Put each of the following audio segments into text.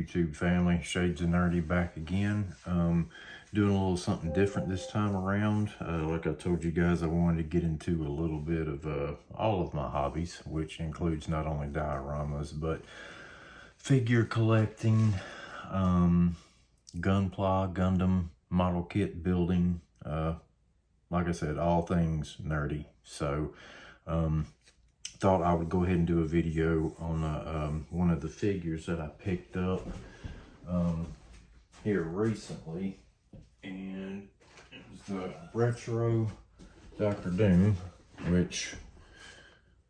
YouTube family. Shades of Nerdy back again. Doing a little something different this time around. Like I told you guys, I wanted to get into a little bit of all of my hobbies, which includes not only dioramas, but figure collecting, gunpla, Gundam, model kit building, like I said, all things nerdy. So, thought I would go ahead and do a video on one of the figures that I picked up here recently, and it was the retro Dr. Doom, which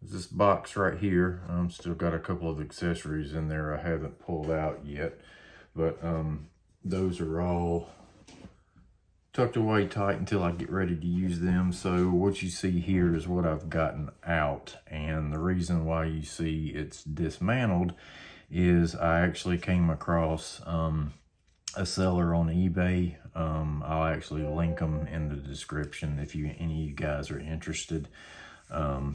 is this box right here. Still got a couple of accessories in there I haven't pulled out yet, but those are all tucked away tight until I get ready to use them. So what you see here is what I've gotten out, and the reason why you see it's dismantled is I actually came across a seller on eBay. I'll actually link them in the description if any of you guys are interested.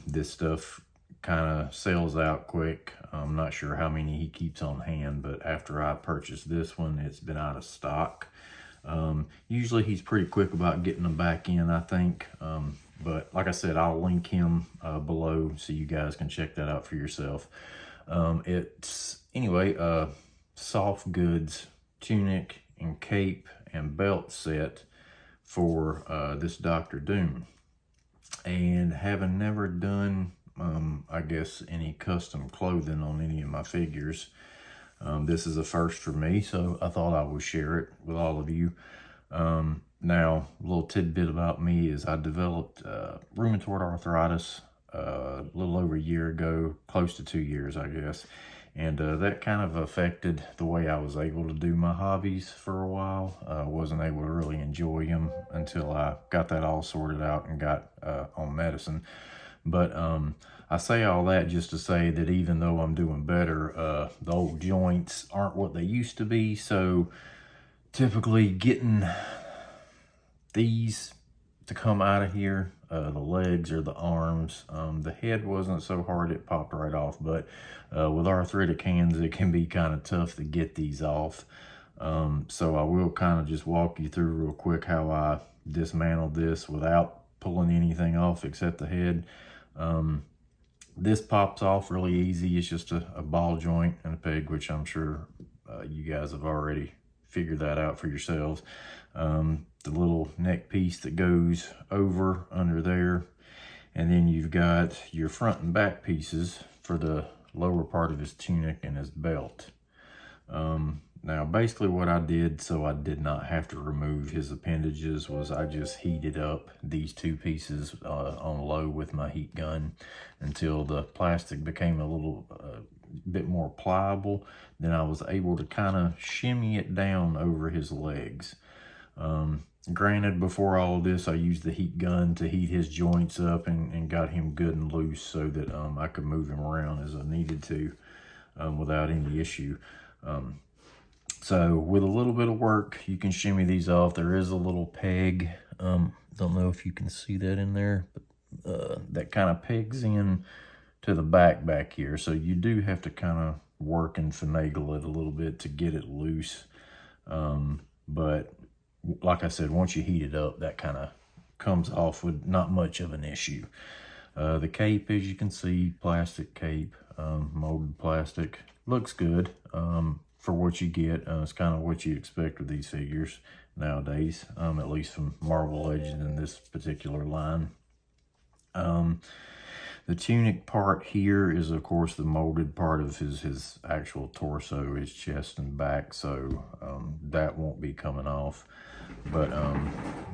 This stuff kind of sells out quick. I'm not sure how many he keeps on hand, but after I purchased this one, it's been out of stock. Usually he's pretty quick about getting them back in, I think. But like I said, I'll link him below so you guys can check that out for yourself. It's anyway, soft goods tunic and cape and belt set for this Dr. Doom. And having never done, I guess, any custom clothing on any of my figures, this is a first for me, so I thought I would share it with all of you. Now, a little tidbit about me is I developed rheumatoid arthritis a little over a year ago, close to 2 years, I guess. And that kind of affected the way I was able to do my hobbies for a while. I wasn't able to really enjoy them until I got that all sorted out and got on medicine. But I say all that just to say that even though I'm doing better, the old joints aren't what they used to be. So typically getting these to come out of here, the legs or the arms, the head wasn't so hard, it popped right off. But with arthritic hands, it can be kind of tough to get these off. So I will kind of just walk you through real quick how I dismantled this without pulling anything off except the head. This pops off really easy. It's just a ball joint and a peg, which I'm sure you guys have already figured that out for yourselves. The little neck piece that goes over under there, and then you've got your front and back pieces for the lower part of his tunic and his belt. Now basically what I did, so I did not have to remove his appendages, was I just heated up these two pieces on low with my heat gun until the plastic became a little bit more pliable. Then I was able to kind of shimmy it down over his legs. Granted, before all of this, I used the heat gun to heat his joints up and got him good and loose so that I could move him around as I needed to without any issue. So with a little bit of work, you can shimmy these off. There is a little peg. Don't know if you can see that in there, but that kind of pegs in to the back here. So you do have to kind of work and finagle it a little bit to get it loose. But like I said, once you heat it up, that kind of comes off with not much of an issue. The cape, as you can see, plastic cape, molded plastic, looks good for what you get. It's kind of what you expect with these figures nowadays, at least from Marvel Legends in this particular line. The tunic part here is, of course, the molded part of his actual torso, his chest and back, so that won't be coming off. But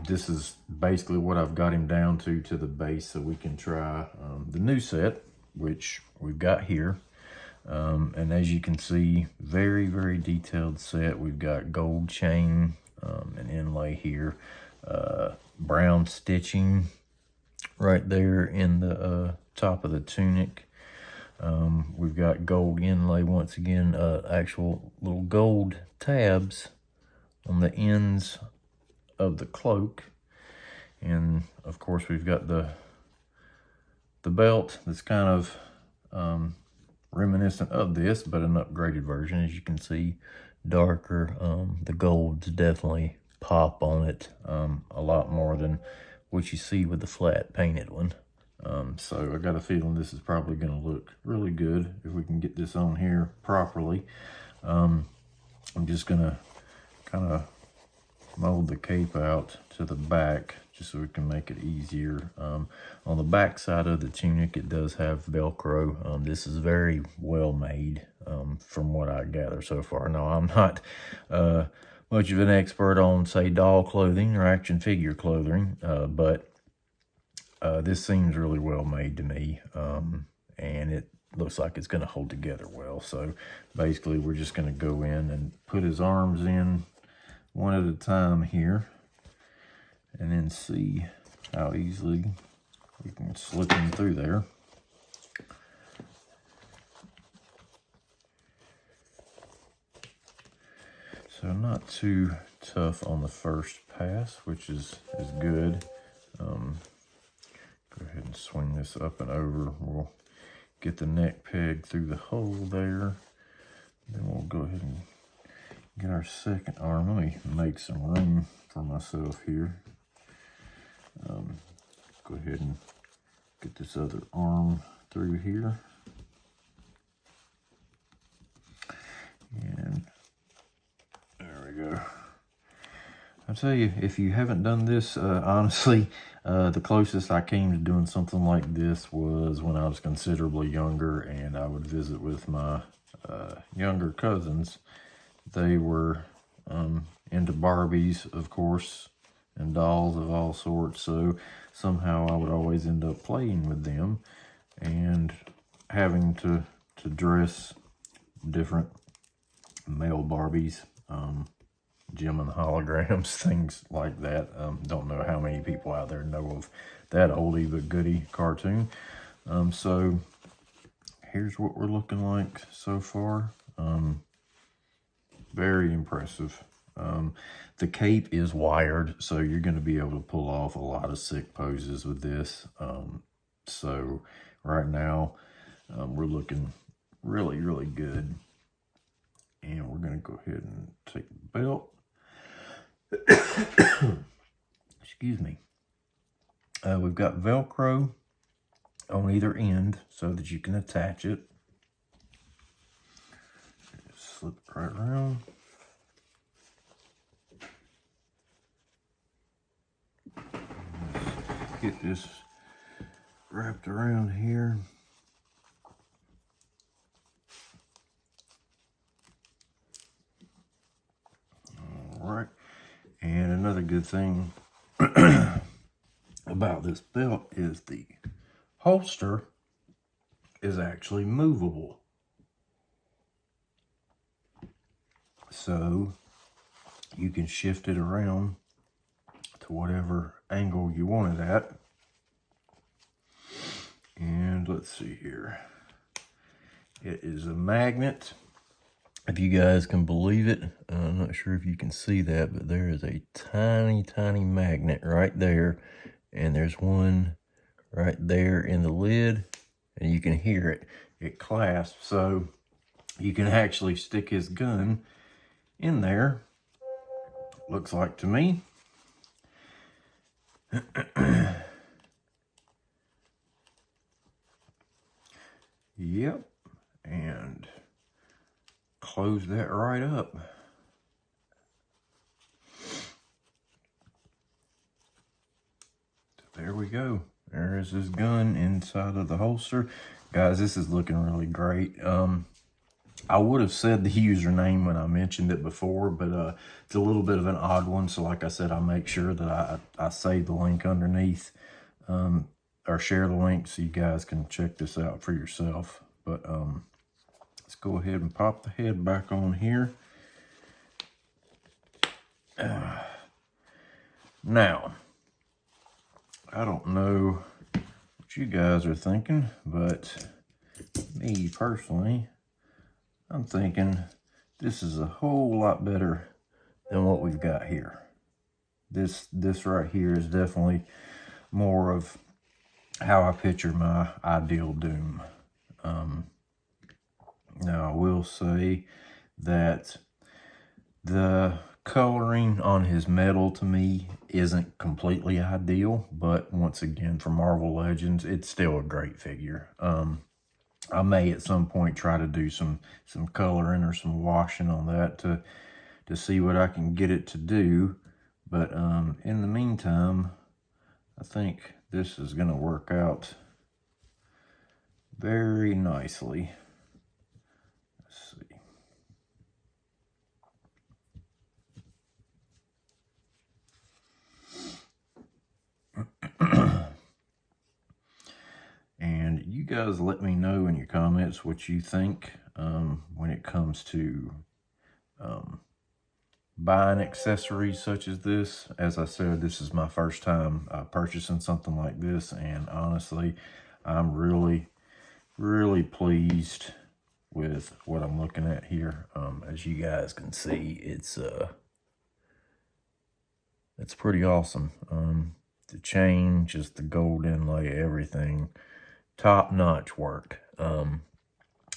this is basically what I've got him down to the base, so we can try the new set, which we've got here. And as you can see, very, very detailed set. We've got gold chain, and inlay here, brown stitching right there in the top of the tunic. We've got gold inlay once again, actual little gold tabs on the ends of the cloak. And of course we've got the belt that's kind of reminiscent of this, but an upgraded version. As you can see, darker. The golds definitely pop on it a lot more than what you see with the flat painted one. So I got a feeling this is probably going to look really good if we can get this on here properly. I'm just going to kind of mold the cape out to the back just so we can make it easier. On the back side of the tunic, it does have Velcro. This is very well made from what I gather so far. Now, I'm not much of an expert on, say, doll clothing or action figure clothing, but this seems really well made to me, and it looks like it's going to hold together well. So basically, we're just going to go in and put his arms in one at a time here, and then see how easily we can slip him through there. So not too tough on the first pass, which is good. Go ahead and swing this up and over. We'll get the neck peg through the hole there. Then we'll go ahead and get our second arm. Let me make some room for myself here. Go ahead and get this other arm through here. And there we go. I'll tell you, if you haven't done this, honestly, the closest I came to doing something like this was when I was considerably younger and I would visit with my younger cousins. They were into Barbies, of course, and dolls of all sorts, so somehow I would always end up playing with them and having to dress different male Barbies, Jim and the Holograms, things like that. Don't know how many people out there know of that oldie but goodie cartoon. So here's what we're looking like so far. Very impressive. The cape is wired, so you're going to be able to pull off a lot of sick poses with this. So right now, we're looking really, really good. And we're going to go ahead and take the belt. Excuse me. We've got Velcro on either end so that you can attach it. Just slip it right around. Let's get this wrapped around here. All right. And another good thing about this belt is the holster is actually movable. So you can shift it around to whatever angle you want it at. And let's see here. It is a magnet. If you guys can believe it, I'm not sure if you can see that, but there is a tiny, tiny magnet right there. And there's one right there in the lid, and you can hear it. It clasps, so you can actually stick his gun in there, looks like to me. Yep, and close that right up. There we go. There is his gun inside of the holster. Guys, this is looking really great. I would have said the username when I mentioned it before, but it's a little bit of an odd one. So like I said, I'll make sure that I save the link underneath, or share the link so you guys can check this out for yourself. But let's go ahead and pop the head back on here. Now, I don't know what you guys are thinking, but me personally, I'm thinking this is a whole lot better than what we've got here. This right here is definitely more of how I picture my ideal Doom. Now, I will say that The coloring on his metal to me isn't completely ideal, but once again, for Marvel Legends, it's still a great figure. I may at some point try to do some coloring or some washing on that to see what I can get it to do. But in the meantime, I think this is going to work out very nicely. Let's see. And you guys let me know in your comments what you think when it comes to buying accessories such as this. As I said, this is my first time purchasing something like this, and honestly, I'm really pleased with what I'm looking at here. As you guys can see, it's pretty awesome. The chain, just the gold inlay, everything, top-notch work.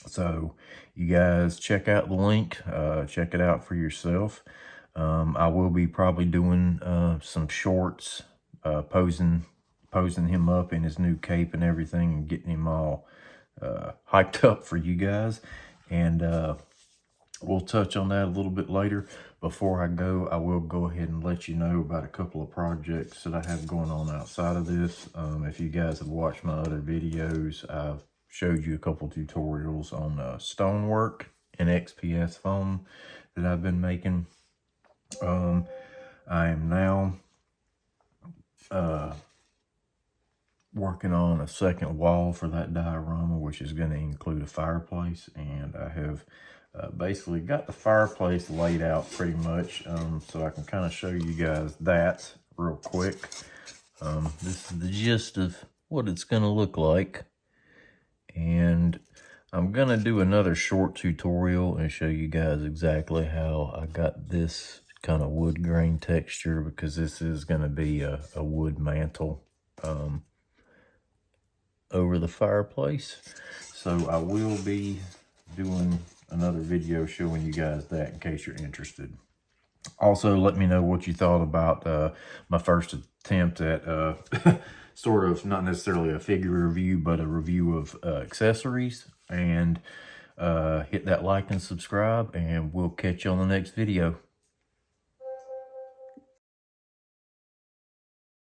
So you guys check out the link, check it out for yourself. I will be probably doing some shorts, posing him up in his new cape and everything, and getting him all hyped up for you guys. And we'll touch on that a little bit later. Before I go, I will go ahead and let you know about a couple of projects that I have going on outside of this. If you guys have watched my other videos, I've showed you a couple tutorials on stonework and XPS foam that I've been making. I am now working on a second wall for that diorama, which is going to include a fireplace, and I have basically got the fireplace laid out pretty much, so I can kind of show you guys that real quick. This is the gist of what it's going to look like, and I'm going to do another short tutorial and show you guys exactly how I got this kind of wood grain texture, because this is going to be a wood mantle over the fireplace. So I will be doing another video showing you guys that in case you're interested. Also, let me know what you thought about my first attempt at sort of, not necessarily a figure review, but a review of accessories. And hit that like and subscribe, and we'll catch you on the next video.